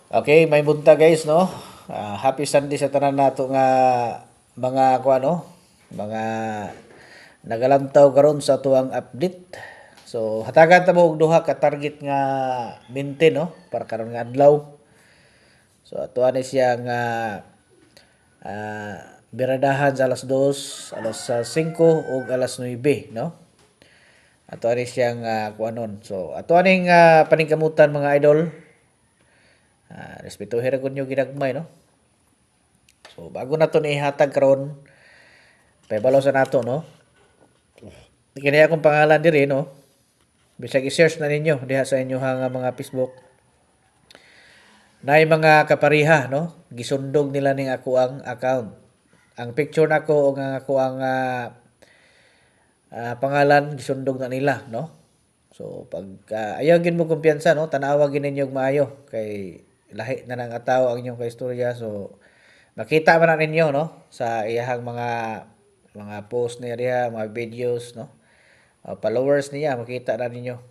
Okay, may bunta guys, no? Happy Sunday sa tanan nato nga mga kuan, no? Mga nagalantaw karon sa tuang update. So, hatagan ta mo og duha ka target nga 20, no? Para karon nga adlaw. So, ato ani siya nga biradahan sa alas 2, alas 5 ug alas 9, no? Ato ani siya nga kuanon. So, ato ani nga paningkamutan mga idol. Respetuhin ra gud nyo ginagmay, no? So bago na to ihatag karon, pahibalo sa nato, no? Kini akong pangalan diri, no? Bisag i-search na ninyo diha sa inyo nga mga Facebook. Naay mga kapariha, no? Gisundog nila ning ako ang account. Ang picture nako o nga ako ang pangalan gisundog na nila, no? So pag ayaw gid mo kumpiyansa, no? Tanawa gid ninyo og maayo kay lahi na nang ataw ang inyong kaistorya. So makita man na ninyo, no? Sa iyahang mga post niya diha, mga videos, no? Followers niya makita na ninyo.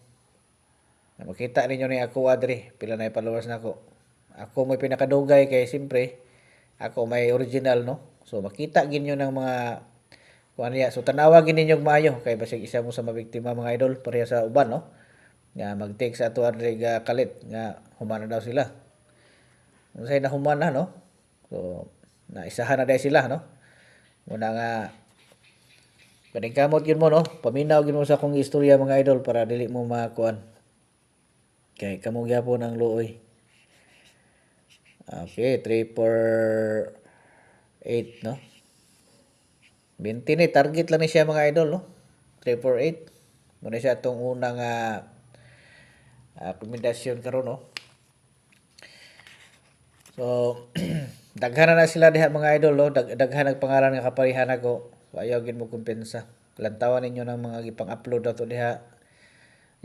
Makita ninyo ni ako adri pila na followers nako. Ako may pinakadugay kay siyempre ako may original, no. So makita ginyo ng mga kuan niya. So tanawa gid ninyo maayo kay basig isa mo sa mabiktima mga idol pareha sa uban, no. Nga mag-take sa ato adri kalit nga humana daw sila. Unsay na humana, no. So naisahan na dai sila, no. Muna nga paningkamot gyud mo, no. Paminaw gyud mo sa akong istorya mga idol para dili mo makuan. Kay kamo gyapon ang luoy. Okay, 348, no? 20 ni target lang ni siya mga idol, no? 348. Muna siya itong unang rekomendasyon karon, no? So, daghan na sila diha mga idol, no? Daghan ang pangalan nga kaparihan ako. So, ayaw gid mo kumpensa. Lantawan ninyo ng mga gipang-upload na to diha.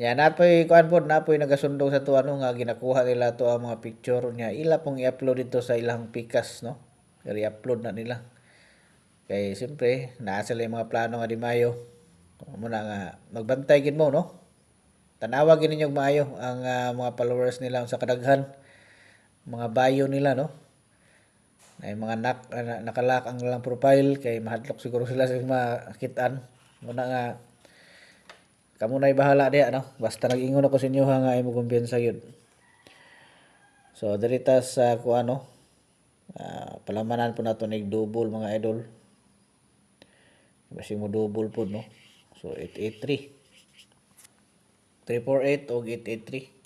Yan, napoy kuan pod, napoy nagasundong sa to ano nga ginakuha nila to ang mga picture niya. Ila pong i-upload dito sa ilang pikas, no? I-upload na nila. Kay siyempre, naa sila yung mga plano nga di mayo. Muna nga magbantay gid mo, no? Tanawa gid ninyo maayo ang mga followers nila sa kadaghan, mga bio nila, no? Ay mga nakalak ang lang profile kay mahadlok siguro sila sa makitaan. Muna nga kamo na'y bahala diha, no? Basta nag-ingon ako sa inyo nga imo kumpiyansa yun. So, dito sa ano, palamanan po nato nig double mga idol. Basi mo double po, no? So, 883. 348 o 883.